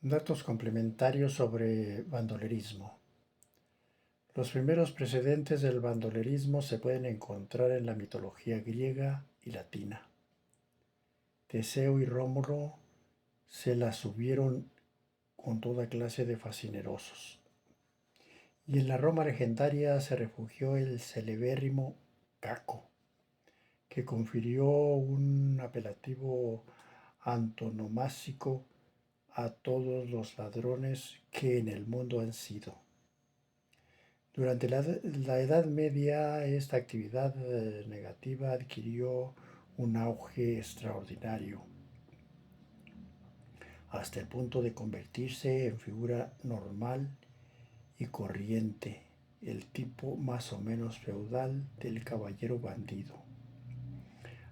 Datos complementarios sobre bandolerismo. Los primeros precedentes del bandolerismo se pueden encontrar en la mitología griega y latina. Teseo y Rómulo se las subieron con toda clase de facinerosos. Y en la Roma legendaria se refugió el celebérrimo Caco, que confirió un apelativo antonomásico a todos los ladrones que en el mundo han sido. Durante la Edad Media esta actividad negativa adquirió un auge extraordinario, hasta el punto de convertirse en figura normal y corriente, el tipo más o menos feudal del caballero bandido.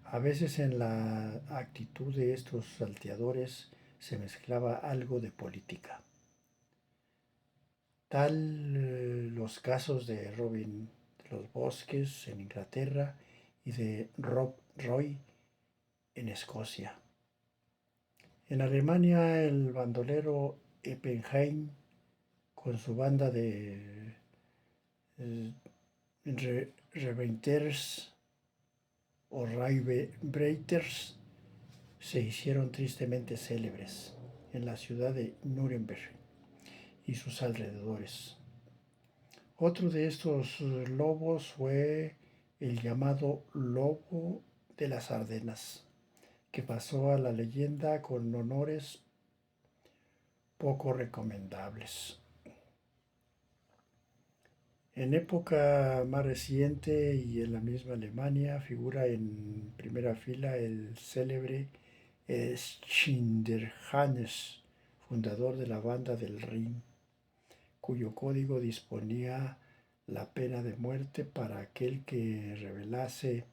A veces en la actitud de estos salteadores se mezclaba algo de política. Los casos de Robin de los Bosques en Inglaterra y de Rob Roy en Escocia. En Alemania el bandolero Eppenheim con su banda de Rebeinters o Raibreiters se hicieron tristemente célebres en la ciudad de Nuremberg y sus alrededores. Otro de estos lobos fue el llamado Lobo de las Ardenas, que pasó a la leyenda con honores poco recomendables. En época más reciente y en la misma Alemania figura en primera fila el célebre Schinderhannes, fundador de la Banda del Rin, cuyo código disponía la pena de muerte para aquel que revelase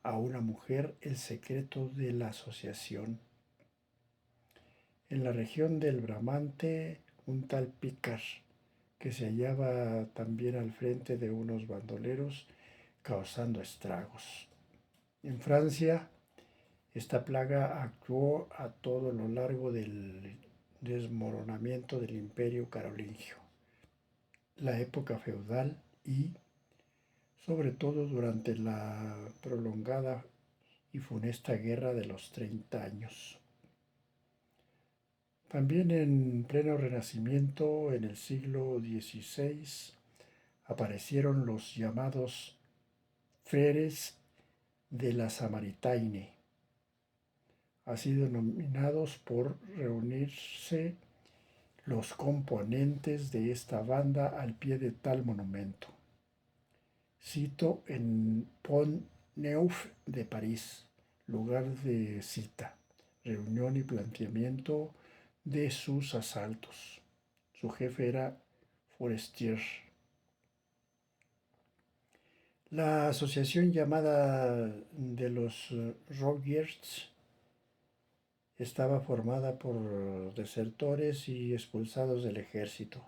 a una mujer el secreto de la asociación. En la región del Bramante, un tal Pícar, que se hallaba también al frente de unos bandoleros causando estragos. En Francia, esta plaga actuó a todo lo largo del desmoronamiento del imperio carolingio, la época feudal y, sobre todo, durante la prolongada y funesta guerra de los 30 años. También en pleno Renacimiento, en el siglo XVI, aparecieron los llamados Freres de la Samaritaine, así denominados por reunirse los componentes de esta banda al pie de tal monumento. Cito en Pont Neuf de París, lugar de cita, reunión y planteamiento de sus asaltos. Su jefe era Forestier. La asociación llamada de los Rogers estaba formada por desertores y expulsados del ejército.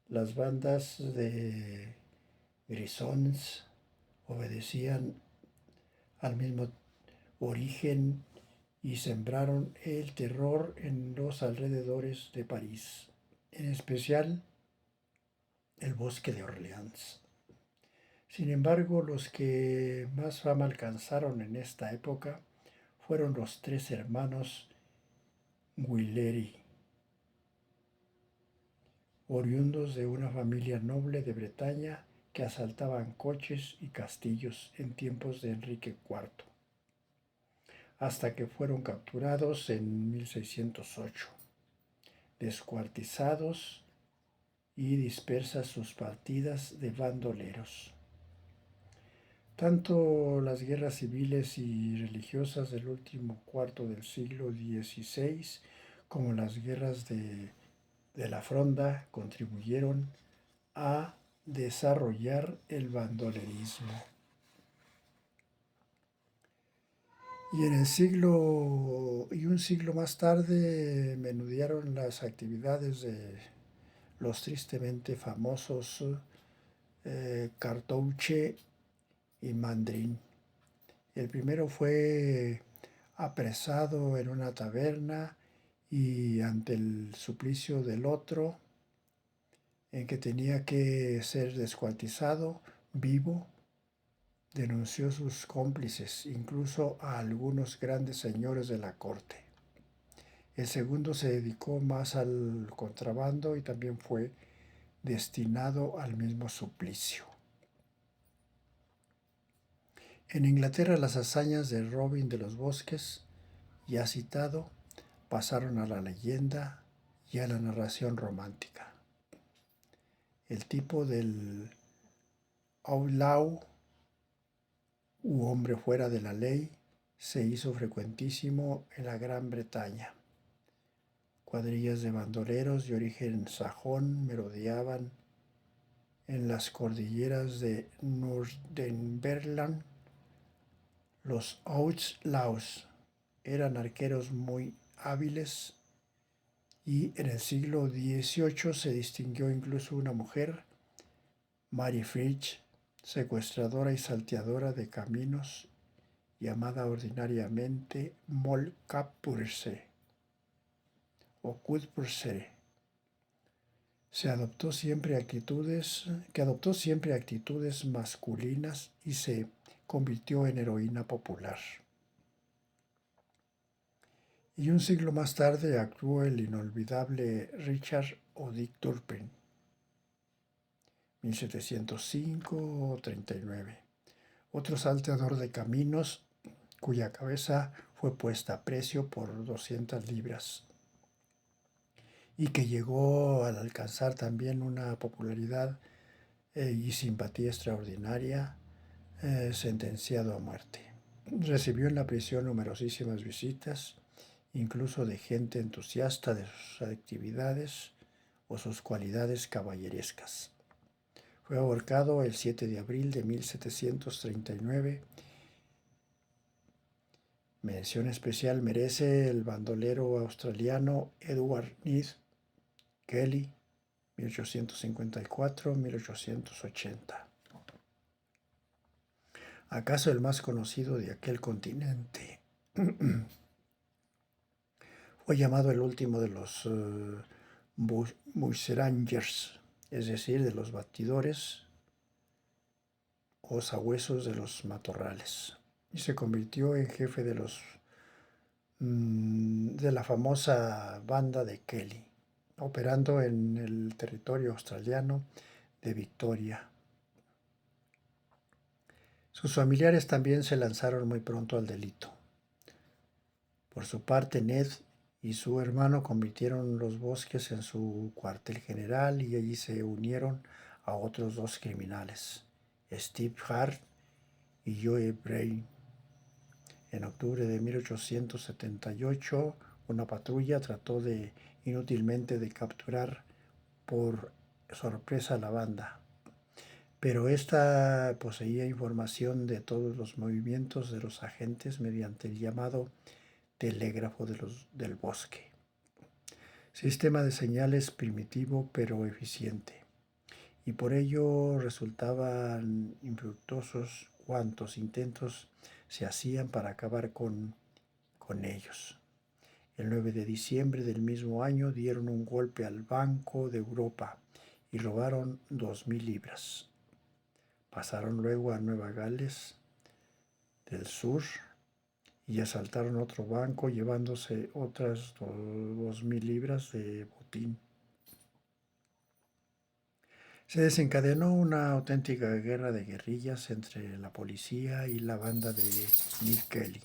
Las bandas de grisons obedecían al mismo origen y sembraron el terror en los alrededores de París, en especial el bosque de Orleans. Sin embargo, los que más fama alcanzaron en esta época fueron los tres hermanos Guilleri, oriundos de una familia noble de Bretaña que asaltaban coches y castillos en tiempos de Enrique IV, hasta que fueron capturados en 1608, descuartizados y dispersas sus partidas de bandoleros. Tanto las guerras civiles y religiosas del último cuarto del siglo XVI como las guerras de la Fronda contribuyeron a desarrollar el bandolerismo. Y un siglo más tarde menudearon las actividades de los tristemente famosos Cartouche y Mandrin. El primero fue apresado en una taberna y ante el suplicio del otro, en que tenía que ser descuartizado vivo, denunció sus cómplices, incluso a algunos grandes señores de la corte. El segundo se dedicó más al contrabando y también fue destinado al mismo suplicio. En Inglaterra las hazañas de Robin de los Bosques, ya citado, pasaron a la leyenda y a la narración romántica. El tipo del outlaw u hombre fuera de la ley se hizo frecuentísimo en la Gran Bretaña. Cuadrillas de bandoleros de origen sajón merodeaban en las cordilleras de Northumberland. Los outlaws eran arqueros muy hábiles y en el siglo XVIII se distinguió incluso una mujer, Mary Fitch, secuestradora y salteadora de caminos, llamada ordinariamente Moll Capurse o Cudpurse, que adoptó siempre actitudes masculinas y se convirtió en heroína popular. Y un siglo más tarde actuó el inolvidable Richard o Dick Turpin, 1705-39, otro salteador de caminos cuya cabeza fue puesta a precio por 200 libras y que llegó al alcanzar también una popularidad y simpatía extraordinaria, sentenciado a muerte. Recibió en la prisión numerosísimas visitas, incluso de gente entusiasta de sus actividades o sus cualidades caballerescas. Fue ahorcado el 7 de abril de 1739. Mención especial merece el bandolero australiano Edward Neith Kelly, 1854-1880. ¿Acaso el más conocido de aquel continente? Fue llamado el último de los bushrangers, es decir, de los batidores o sabuesos de los matorrales, y se convirtió en jefe de la famosa banda de Kelly, operando en el territorio australiano de Victoria. Sus familiares también se lanzaron muy pronto al delito. Por su parte, Ned y su hermano convirtieron los bosques en su cuartel general y allí se unieron a otros dos criminales, Steve Hart y Joe Brain. En octubre de 1878, una patrulla trató inútilmente de capturar por sorpresa a la banda, pero esta poseía información de todos los movimientos de los agentes mediante el llamado telégrafo del bosque. Sistema de señales primitivo pero eficiente, y por ello resultaban infructuosos cuantos intentos se hacían para acabar con ellos. El 9 de diciembre del mismo año dieron un golpe al Banco de Europa y robaron 2,000 libras. Pasaron luego a Nueva Gales del Sur y asaltaron otro banco llevándose otras 2,000 libras de botín. Se desencadenó una auténtica guerra de guerrillas entre la policía y la banda de Nick Kelly,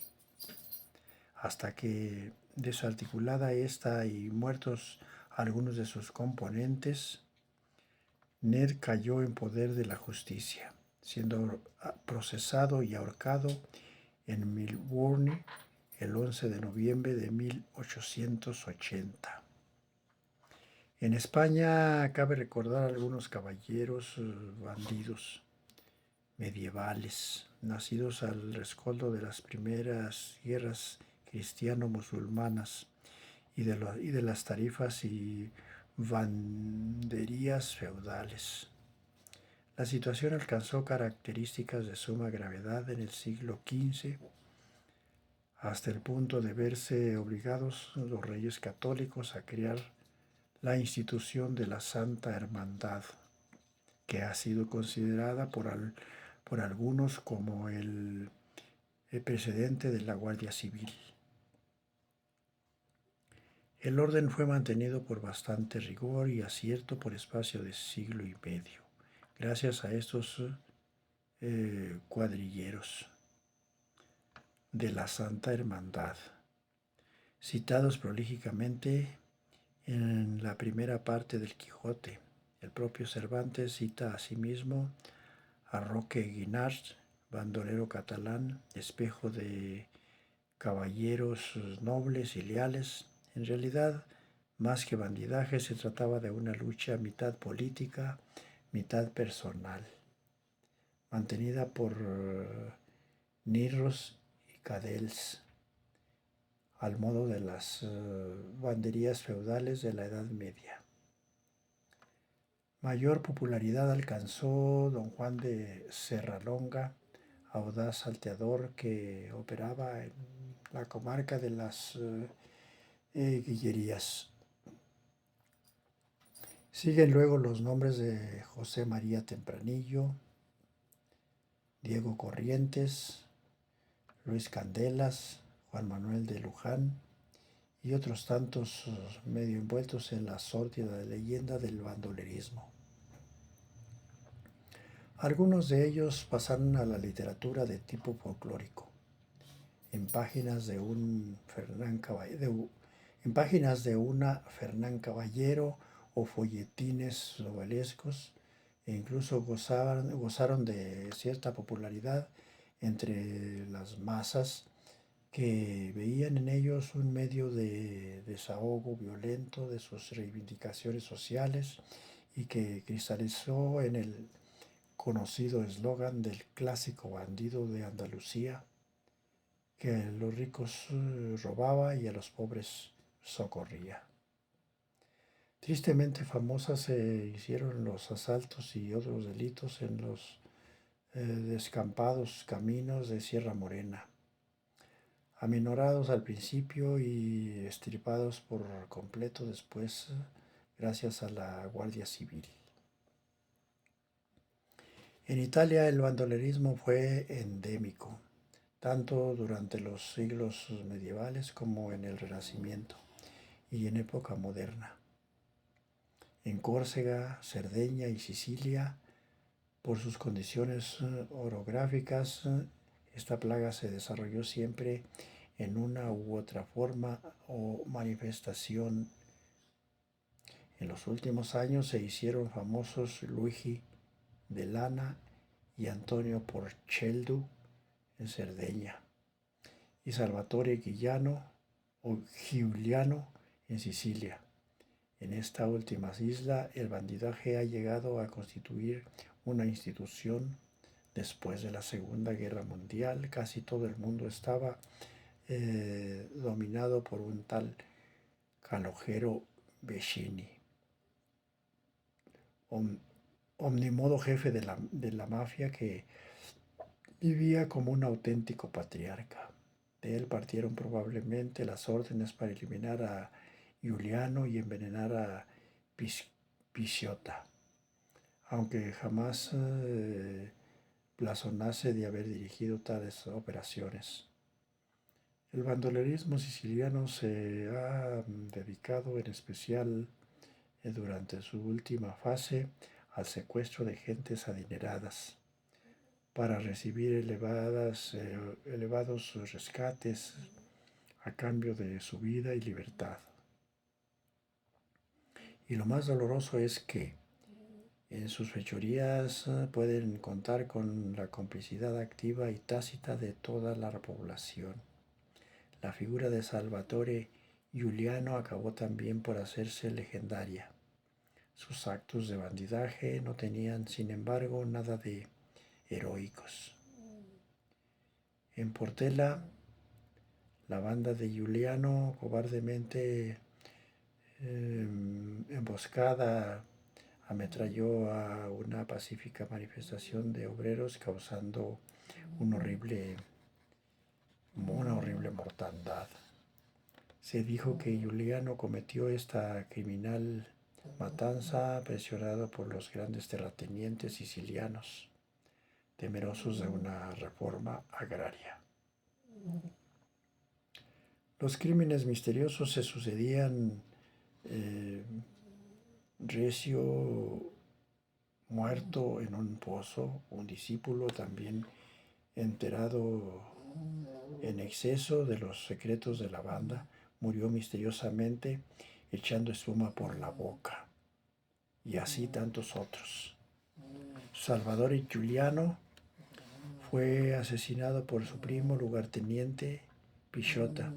hasta que, desarticulada esta y muertos algunos de sus componentes, Ned cayó en poder de la justicia, siendo procesado y ahorcado en Melbourne el 11 de noviembre de 1880. En España cabe recordar algunos caballeros bandidos medievales, nacidos al rescoldo de las primeras guerras cristiano-musulmanas y de las tarifas y banderías feudales. La situación alcanzó características de suma gravedad en el siglo XV, hasta el punto de verse obligados los reyes católicos a crear la institución de la Santa Hermandad, que ha sido considerada por algunos como el precedente de la Guardia Civil. El orden fue mantenido por bastante rigor y acierto por espacio de siglo y medio, gracias a estos cuadrilleros de la Santa Hermandad, citados prolíficamente en la primera parte del Quijote. El propio Cervantes cita asimismo a Roque Guinart, bandolero catalán, espejo de caballeros nobles y leales. En realidad, más que bandidaje, se trataba de una lucha mitad política, mitad personal, mantenida por Nirros y Cadels, al modo de las banderías feudales de la Edad Media. Mayor popularidad alcanzó don Juan de Serralonga, audaz salteador que operaba en la comarca de las Guillerías. Siguen luego los nombres de José María Tempranillo, Diego Corrientes, Luis Candelas, Juan Manuel de Luján y otros tantos medio envueltos en la sórdida leyenda del bandolerismo. Algunos de ellos pasaron a la literatura de tipo folclórico, en páginas de una Fernán Caballero o folletines novelescos, e incluso gozaron de cierta popularidad entre las masas que veían en ellos un medio de desahogo violento de sus reivindicaciones sociales y que cristalizó en el conocido eslogan del clásico bandido de Andalucía, que a los ricos robaba y a los pobres socorría. Tristemente famosas se hicieron los asaltos y otros delitos en los descampados caminos de Sierra Morena, aminorados al principio y estripados por completo después, gracias a la Guardia Civil. En Italia el bandolerismo fue endémico, tanto durante los siglos medievales como en el Renacimiento y en época moderna. En Córcega, Cerdeña y Sicilia, por sus condiciones orográficas, esta plaga se desarrolló siempre en una u otra forma o manifestación. En los últimos años se hicieron famosos Luigi de Lana y Antonio Porceldu en Cerdeña, y Salvatore Giuliano en Sicilia. En esta última isla, el bandidaje ha llegado a constituir una institución. Después de la Segunda Guerra Mundial, casi todo el mundo estaba dominado por un tal Calogero Becini, omnimodo jefe de la mafia, que vivía como un auténtico patriarca. De él partieron probablemente las órdenes para eliminar a Giuliano y envenenar a Pisciota, aunque jamás blasonase de haber dirigido tales operaciones. El bandolerismo siciliano se ha dedicado en especial durante su última fase al secuestro de gentes adineradas para recibir elevados rescates a cambio de su vida y libertad. Y lo más doloroso es que en sus fechorías pueden contar con la complicidad activa y tácita de toda la población. La figura de Salvatore Giuliano acabó también por hacerse legendaria. Sus actos de bandidaje no tenían, sin embargo, nada de heroicos. En Portela, la banda de Giuliano, cobardemente emboscada, ametralló a una pacífica manifestación de obreros, causando un horrible una horrible mortandad. Se dijo que Giuliano cometió esta criminal matanza presionado por los grandes terratenientes sicilianos, temerosos de una reforma agraria. Los crímenes misteriosos se sucedían. Recio muerto en un pozo, un discípulo también enterado en exceso de los secretos de la banda, murió misteriosamente echando espuma por la boca, y así tantos otros. Salvatore Giuliano fue asesinado por su primo lugarteniente Pisciota.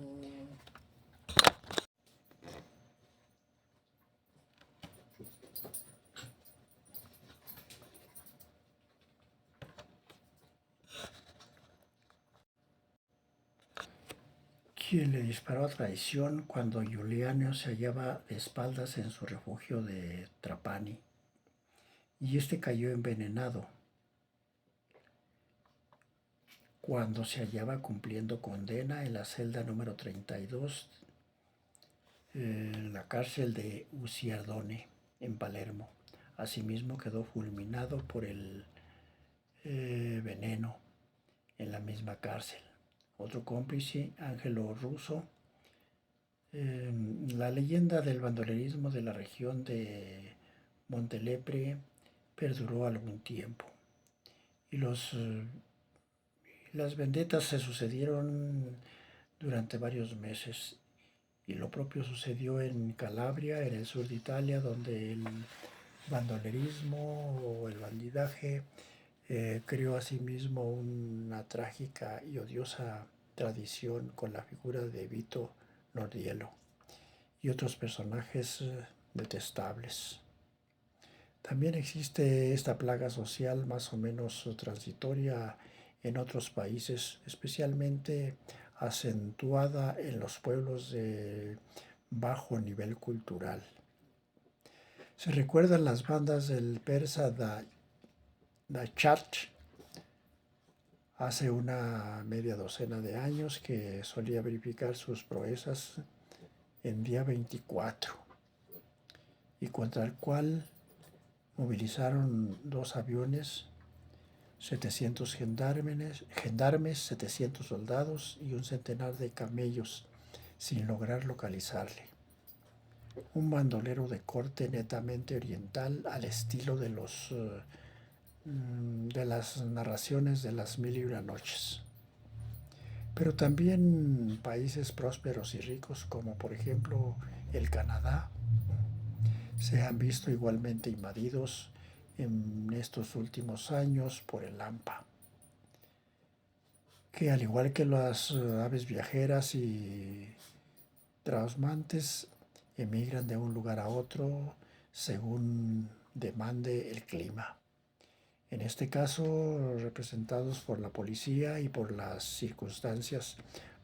Quien le disparó a traición cuando Giuliano se hallaba de espaldas en su refugio de Trapani, y este cayó envenenado cuando se hallaba cumpliendo condena en la celda número 32 en la cárcel de Usiardone, en Palermo. Asimismo quedó fulminado por el veneno en la misma cárcel. Otro cómplice, Angelo Russo. La leyenda del bandolerismo de la región de Montelepre perduró algún tiempo, y las vendetas se sucedieron durante varios meses, y lo propio sucedió en Calabria, en el sur de Italia, donde el bandolerismo o el bandidaje creó asimismo una trágica y odiosa tradición con la figura de Vito Nordiello y otros personajes detestables. También existe esta plaga social más o menos transitoria en otros países, especialmente acentuada en los pueblos de bajo nivel cultural. Se recuerdan las bandas del persa Dachach hace una media docena de años, que solía verificar sus proezas en día 24, y contra el cual movilizaron 2 aviones, 700 gendarmes, 700 soldados y un centenar de camellos, sin lograr localizarle. Un bandolero de corte netamente oriental, al estilo de las narraciones de las Mil y una noches. Pero también países prósperos y ricos, como por ejemplo el Canadá, se han visto igualmente invadidos en estos últimos años por el AMPA, que al igual que las aves viajeras y trasmantes, emigran de un lugar a otro según demande el clima. En este caso, representados por la policía y por las circunstancias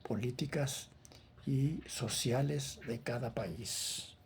políticas y sociales de cada país.